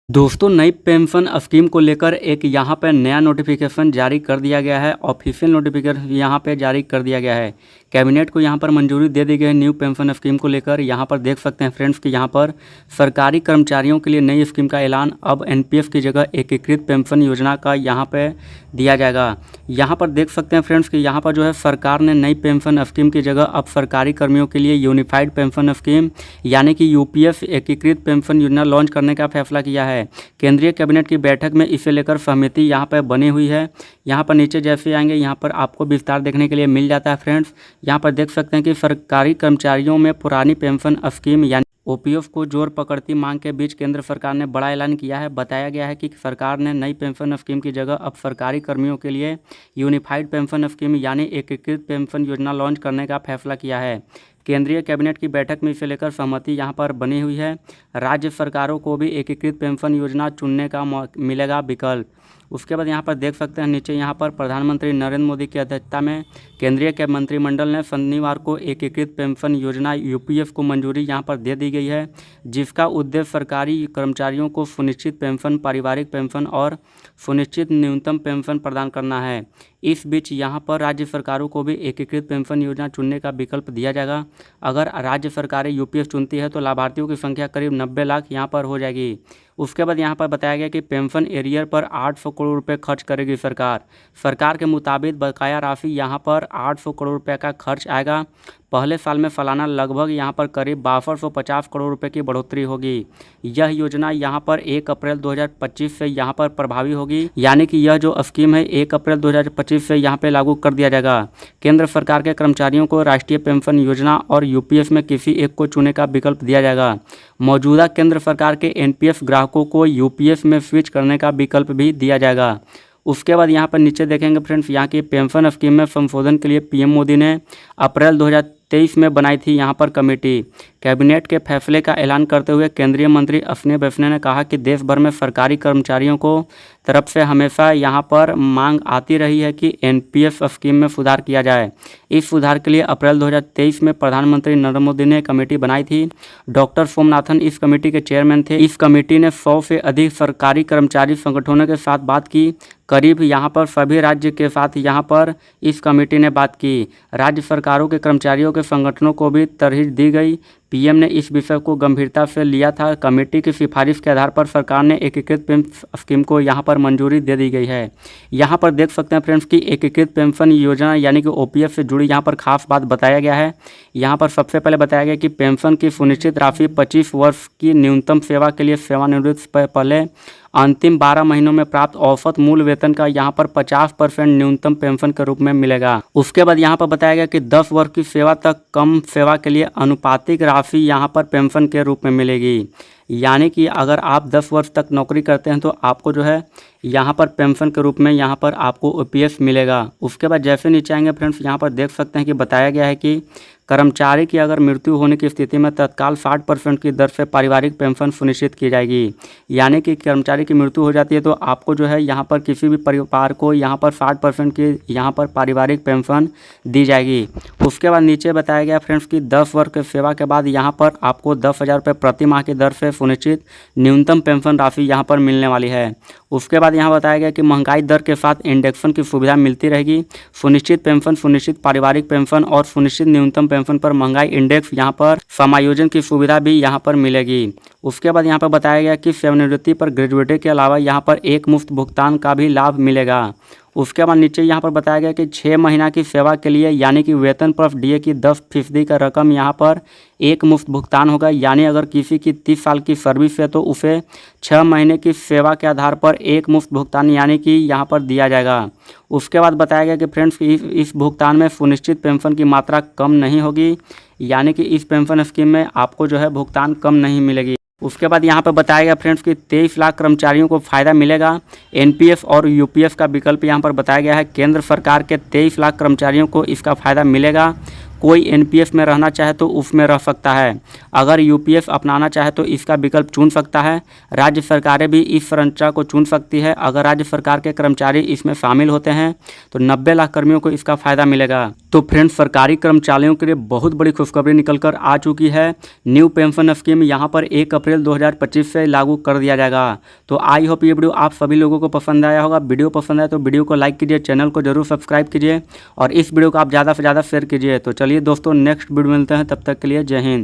दोस्तों, नई pension scheme को लेकर एक यहाँ पे नया नोटिफिकेशन जारी कर दिया गया है। ऑफिशियल नोटिफिकेशन यहाँ पे जारी कर दिया गया है। कैबिनेट को यहाँ पर मंजूरी दे दी गई है न्यू पेंशन स्कीम को लेकर। यहाँ पर देख सकते हैं फ्रेंड्स कि यहाँ पर सरकारी कर्मचारियों के लिए नई स्कीम का ऐलान। अब एनपीएस की जगह एकीकृत पेंशन योजना का यहाँ पे दिया जाएगा। यहाँ पर देख सकते हैं फ्रेंड्स कि यहाँ पर जो है सरकार ने नई पेंशन स्कीम की जगह अब सरकारी कर्मियों के लिए यूनिफाइड पेंशन स्कीम यानी कि यूपीएफ एकीकृत पेंशन योजना लॉन्च करने का फैसला किया है। केंद्रीय कैबिनेट की बैठक में इसे लेकर सहमति यहाँ पर बनी हुई है। यहाँ पर नीचे जैसे आएंगे यहाँ पर आपको विस्तार देखने के लिए मिल जाता है फ्रेंड्स। यहाँ पर देख सकते हैं कि सरकारी कर्मचारियों में पुरानी पेंशन स्कीम यानी ओपीएफ को जोर पकड़ती मांग के बीच केंद्र सरकार ने बड़ा ऐलान किया है। बताया गया है कि सरकार ने नई पेंशन स्कीम की जगह अब सरकारी कर्मियों के लिए यूनिफाइड पेंशन स्कीम यानी एकीकृत पेंशन योजना लॉन्च करने का फैसला किया है। केंद्रीय कैबिनेट की बैठक में इसे लेकर सहमति यहाँ पर बनी हुई है। राज्य सरकारों को भी एकीकृत पेंशन योजना चुनने का मिलेगा विकल्प। उसके बाद यहाँ पर देख सकते हैं नीचे यहाँ पर प्रधानमंत्री नरेंद्र मोदी की अध्यक्षता में केंद्रीय मंत्रिमंडल ने शनिवार को एकीकृत पेंशन योजना यूपीएफ को मंजूरी यहाँ पर दे दी गई है, जिसका उद्देश्य सरकारी कर्मचारियों को सुनिश्चित पेंशन, पारिवारिक पेंशन और सुनिश्चित न्यूनतम पेंशन प्रदान करना है। इस बीच यहाँ पर राज्य सरकारों को भी एकीकृत पेंशन योजना चुनने का विकल्प दिया जाएगा। अगर राज्य सरकारें यूपीएफ चुनती है तो लाभार्थियों की संख्या करीब 90 लाख यहाँ पर हो जाएगी। उसके बाद यहाँ पर बताया गया कि पेंशन एरियर पर 800 करोड़ रुपए खर्च करेगी सरकार के मुताबिक बकाया राशि यहाँ पर 800 करोड़ रुपए का खर्च आएगा। पहले साल में सालाना लगभग यहाँ पर करीब 6250 करोड़ रुपए की बढ़ोतरी होगी। यह योजना यहाँ पर 1 अप्रैल 2025 से यहाँ पर प्रभावी होगी, यानी कि यह जो स्कीम है 1 अप्रैल 2025 से यहाँ पे लागू कर दिया जाएगा। केंद्र सरकार के कर्मचारियों को राष्ट्रीय पेंशन योजना और यूपीएफ में किसी एक को चुने का विकल्प दिया जाएगा। मौजूदा केंद्र सरकार के एनपीएस ग्राहकों को यूपीएफ में स्विच करने का विकल्प भी दिया जाएगा। उसके बाद यहाँ पर नीचे देखेंगे फ्रेंड्स, यहाँ की पेंशन स्कीम में संशोधन के लिए पीएम मोदी ने अप्रैल 2023 में बनाई थी यहाँ पर कमेटी। कैबिनेट के फैसले का ऐलान करते हुए केंद्रीय मंत्री अश्विनी वैष्णव ने कहा कि देश भर में सरकारी कर्मचारियों को तरफ से हमेशा यहाँ पर मांग आती रही है कि एनपीएस स्कीम में सुधार किया जाए। इस सुधार के लिए अप्रैल 2023 में प्रधानमंत्री नरेंद्र मोदी ने कमेटी बनाई थी। डॉक्टर सोमनाथन इस कमेटी के चेयरमैन थे। इस कमेटी ने 100 से अधिक सरकारी कर्मचारी संगठनों के साथ बात की। करीब यहाँ पर सभी राज्य के साथ यहाँ पर इस कमेटी ने बात की। राज्य सरकारों के कर्मचारियों के संगठनों को भी तरजीह दी गई। पीएम ने इस विषय को गंभीरता से लिया था। कमेटी की सिफारिश के आधार पर सरकार ने एकीकृत पेंशन स्कीम को यहाँ पर मंजूरी दे दी गई है। यहाँ पर देख सकते हैं फ्रेंड्स कि एकीकृत पेंशन योजना यानी कि ओपीएफ से जुड़ी यहाँ पर खास बात बताया गया है। यहाँ पर सबसे पहले बताया गया कि पेंशन की सुनिश्चित राशि 25 वर्ष की न्यूनतम सेवा के लिए सेवानिवृत्ति से पहले अंतिम 12 महीनों में प्राप्त औसत मूल वेतन का यहाँ पर 50% न्यूनतम पेंशन के रूप में मिलेगा। उसके बाद यहाँ पर बताया गया कि 10 वर्ष की सेवा तक कम सेवा के लिए अनुपातिक राशि यहाँ पर पेंशन के रूप में मिलेगी। यानी कि अगर आप 10 वर्ष तक नौकरी करते हैं तो आपको जो है यहाँ पर पेंशन के रूप में यहाँ पर आपको ओपीएफ मिलेगा। उसके बाद जैसे नीचे आएंगे फ्रेंड्स, यहाँ पर देख सकते हैं कि बताया गया है कि कर्मचारी की अगर मृत्यु होने की स्थिति में तत्काल 60% की दर से पारिवारिक पेंशन सुनिश्चित की जाएगी। यानी कि कर्मचारी की मृत्यु हो जाती है तो आपको जो है यहाँ पर किसी भी परिवार को यहाँ पर 60% की यहाँ पर पारिवारिक पेंशन दी जाएगी। उसके बाद नीचे बताया गया फ्रेंड्स कि 10 वर्ष के सेवा के बाद यहाँ पर आपको 10,000 रुपये प्रति माह की दर से सुनिश्चित न्यूनतम पेंशन राशि यहाँ पर मिलने वाली है। उसके बाद यहाँ बताया गया कि महंगाई दर के साथ इंडेक्सन की सुविधा मिलती रहेगी। सुनिश्चित पेंशन, सुनिश्चित पारिवारिक पेंशन और सुनिश्चित न्यूनतम पेंशन पर महंगाई इंडेक्स यहाँ पर समायोजन की सुविधा भी यहाँ पर मिलेगी। उसके बाद यहाँ पर बताया गया कि सेवानिवृत्ति पर ग्रेजुएटी के अलावा यहाँ पर एक मुफ्त भुगतान का भी लाभ मिलेगा। उसके बाद नीचे यहाँ पर बताया गया कि 6 महीना की सेवा के लिए यानी कि वेतन प्लस डीए की 10% का रकम यहाँ पर एक मुफ्त भुगतान होगा। यानी अगर किसी की 30 साल की सर्विस है तो उसे 6 महीने की सेवा के आधार पर एक मुफ्त भुगतान यानी कि यहाँ पर दिया जाएगा। उसके बाद बताया गया कि फ्रेंड्स इस भुगतान में सुनिश्चित पेंशन की मात्रा कम नहीं होगी। यानी कि इस पेंशन स्कीम में आपको जो है भुगतान कम नहीं मिलेगी। उसके बाद यहाँ पर बताया गया फ्रेंड्स कि 23 लाख कर्मचारियों को फ़ायदा मिलेगा। एनपीएफ और यूपीएफ का विकल्प यहाँ पर बताया गया है। केंद्र सरकार के 23 लाख कर्मचारियों को इसका फ़ायदा मिलेगा। कोई एनपीएस में रहना चाहे तो उसमें रह सकता है। अगर यूपीएस अपनाना चाहे तो इसका विकल्प चुन सकता है। राज्य सरकारें भी इस संरचना को चुन सकती है। अगर राज्य सरकार के कर्मचारी इसमें शामिल होते हैं तो 90 लाख कर्मियों को इसका फ़ायदा मिलेगा। तो फ्रेंड्स, सरकारी कर्मचारियों के लिए बहुत बड़ी खुशखबरी निकल कर आ चुकी है। न्यू पेंशन स्कीम यहाँ पर 1 अप्रैल 2025 से लागू कर दिया जाएगा। तो आई होप ये वीडियो आप सभी लोगों को पसंद आया होगा। वीडियो पसंद आए तो वीडियो को लाइक कीजिए, चैनल को जरूर सब्सक्राइब कीजिए और इस वीडियो को आप ज़्यादा से ज़्यादा शेयर कीजिए। तो चलिए दोस्तों, नेक्स्ट वीडियो मिलते हैं, तब तक के लिए जय हिंद।